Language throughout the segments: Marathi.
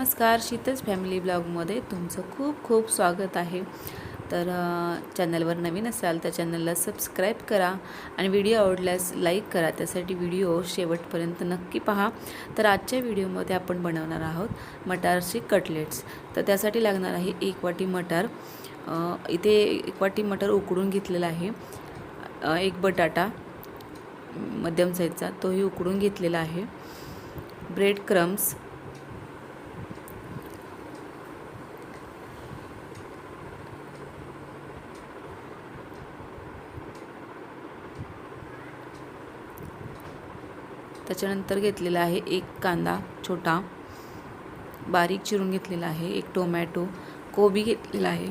नमस्कार, शीतल्स फॅमिली ब्लॉगमध्ये तुमचं खूप खूप स्वागत आहे। तर चॅनलवर नवीन असाल तर चॅनलला सबस्क्राईब करा आणि व्हिडिओ आवडल्यास लाईक करा। त्यासाठी व्हिडिओ शेवटपर्यंत नक्की पहा। तर आजच्या व्हिडिओमध्ये आपण बनवणार आहोत मटारचे कटलेट्स। तर त्यासाठी लागणार आहे 1 वाटी मटार। इथे 1 वाटी मटार उकडून घेतलेला आहे। 1 बटाटा मध्यम साईजचा तोही उकडून घेतलेला आहे। ब्रेड क्रम्स, त्याच्यानंतर घेतलेला आहे 1 कांदा छोटा बारीक चिरून घेतलेला आहे, 1 टोमॅटो, कोबी घेतलेला आहे,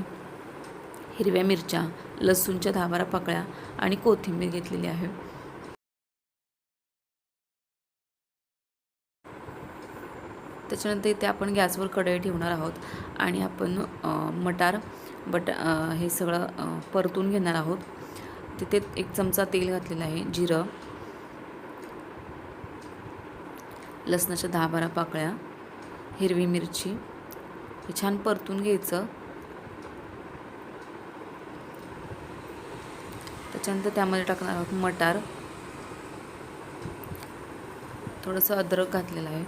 हिरव्या मिरच्या, लसूणच्या 10-12 पाकळ्या आणि कोथिंबीर घेतलेली आहे। त्याच्यानंतर इथे आपण गॅसवर कढई ठेवणार आहोत आणि आपण मटार हे सगळं परतून घेणार आहोत। तिथे 1 चमचा तेल घातलेलं आहे, जिरं, लसणाच्या 10-12 पाकळ्या, हिरवी मिरची हे छान परतून घ्यायचं। त्याच्यानंतर त्यामध्ये टाकणार आहोत मटार, थोडंसं अद्रक घातलेलं आहे,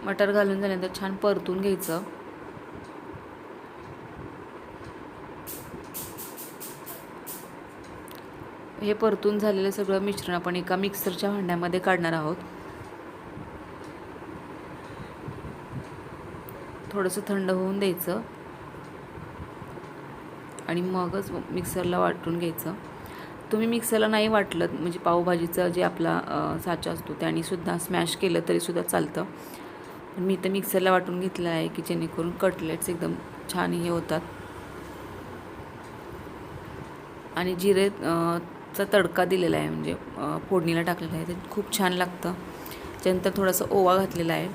मटार घालून झाल्यानंतर छान परतून घ्यायचं। हे परतून झालेलं सगळं मिश्रण आपण एका मिक्सरच्या भांड्यामध्ये काढणार आहोत। थोडंसं थंड होऊन द्यायचं आणि मगच मिक्सरला वाटून घ्यायचं। तुम्ही मिक्सरला नाही वाटलं म्हणजे पावभाजीचा जे आपला साचा असतो त्याने सुद्धा स्मॅश केलं तरी सुद्धा चालतं, पण मी तर मिक्सरला वाटून घेतलं आहे की जेणेकरून कटलेट्स एकदम छान हे होतात। आणि जिरे चा तडका दिलेला आहे म्हणजे फोडणीला टाकलेला आहे, ते खूप छान लागतं। त्यानंतर थोडासा ओवा घातलेला आहे,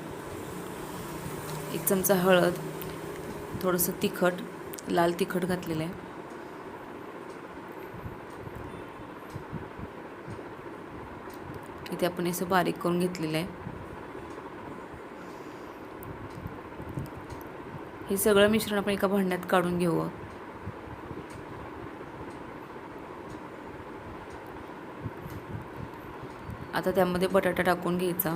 1 चमचा हळद, थोडंसं तिखट, लाल तिखट घातलेलं आहे। इथे आपण असं बारीक करून घेतलेलं आहे। हे सगळं मिश्रण आपण एका भांड्यात काढून घेऊ। आता त्यामध्ये बटाटा टाकून घ्यायचा,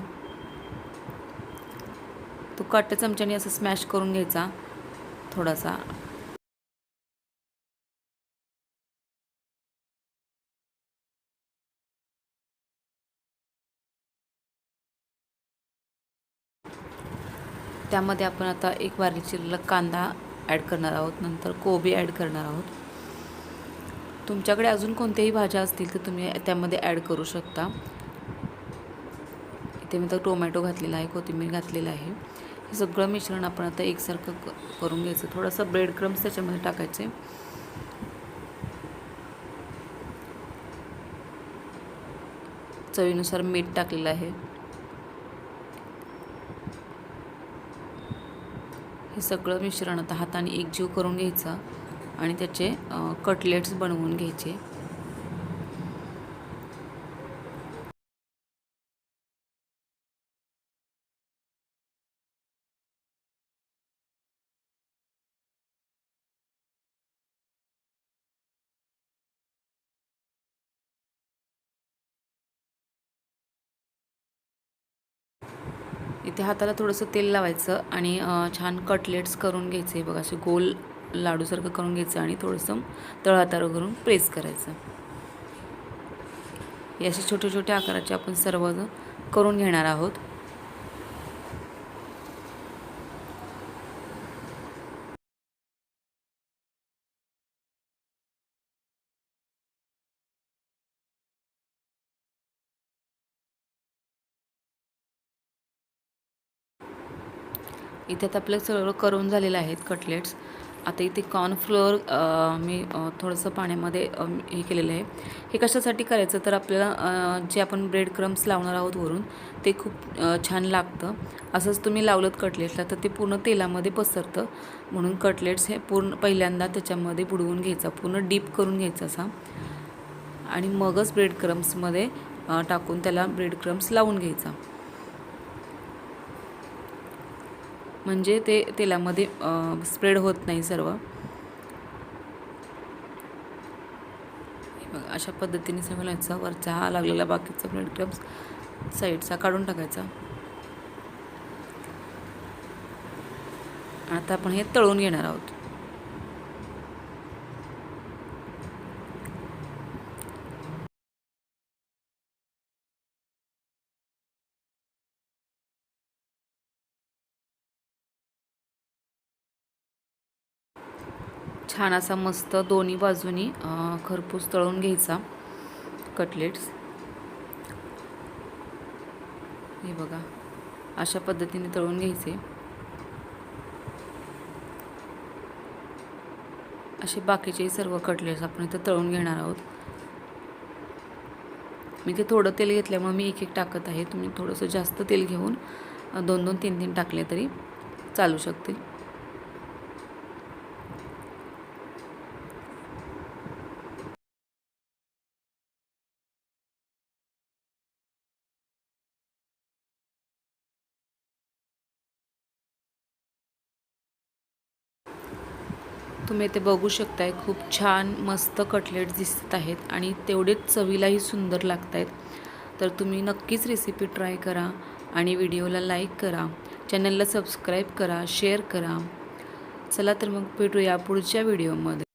तो काट्या चमच्याने असं स्मॅश करून घ्यायचा थोडासा। त्यामध्ये आपण आता 1 बारीक चिरलेला कांदा ॲड करणार आहोत, नंतर कोबी ॲड करणार आहोत। तुमच्याकडे अजून कोणत्याही भाज्या असतील तर तुम्ही त्यामध्ये ॲड करू शकता। इथे मी तर टोमॅटो घातलेला आहे, कोथिंबीर घातलेलं आहे। हे सगळं मिश्रण आपण आता एकसारखं करून घ्यायचं। थोडासा ब्रेड क्रम्स त्याच्यामध्ये टाकायचे, चवीनुसार मीठ टाकलेलं आहे। हे सगळं मिश्रण आता हाताने एकजीव करून घ्यायचं आणि त्याचे कटलेट्स बनवून घ्यायचे। इथे हाताला थोडंसं तेल लावायचं आणि छान कटलेट्स करून घ्यायचे। बघा असे गोल लाडूसारखं करून घ्यायचं आणि थोडंसं तळहातावर करून प्रेस करायचं। हे असे छोटे छोटे आकाराचे आपण सर्व करून घेणार आहोत। इथे आता आपलं सगळं करून झालेलं आहेत कटलेट्स। आता इथे कॉर्नफ्लोअर मी थोडंसं पाण्यामध्ये हे केलेलं आहे. हे कशासाठी करायचं तर आपल्याला जे आपण ब्रेड क्रम्स लावणार आहोत वरून ते खूप छान लागतं. असंच तुम्ही लावलंत कटलेट्सला तर ते पूर्ण तेलामध्ये पसरतं. म्हणून कटलेट्स हे पूर्ण पहिल्यांदा त्याच्यामध्ये बुडवून घ्यायचा, पूर्ण डीप करून घ्यायचा असा, आणि मगच ब्रेड क्रम्समध्ये टाकून त्याला ब्रेड क्रम्स लावून घ्यायचा. म्हणजे ते तेलामध्ये स्प्रेड होत नाही सर्व. बघा अशा पद्धतीने सगळं लावायचं. वरचा हा लागलेला बाकीचा ब्रेड क्रम्स साईडचा काढून टाकायचा. आता आपण हे तळून घेणार आहोत. छान असा मस्त दोन्ही बाजूनी खरपूस तळून घ्यायचा कटलेट्स. हे बघा अशा पद्धतीने तळून घ्यायचे. असे बाकीचे सर्व कटलेट्स आपण इथं तळून घेणार आहोत. मी ते थोडं तेल घेतल्यामुळे मी एक टाकत आहे. तुम्ही थोडंसं जास्त तेल घेऊन 2-2, 3-3 टाकले तरी चालू शकतील. तुम्ही ते बघू शकताय, खूप छान मस्त कटलेट दिसत आहेत आणि तेवढेच चवीलाही सुंदर लागत आहेत. तर तुम्ही नक्कीच रेसिपी ट्राय करा आणि व्हिडिओला लाईक करा, चॅनलला सबस्क्राईब करा, शेअर करा. चला तर मग भेटूया पुढच्या व्हिडिओमध्ये.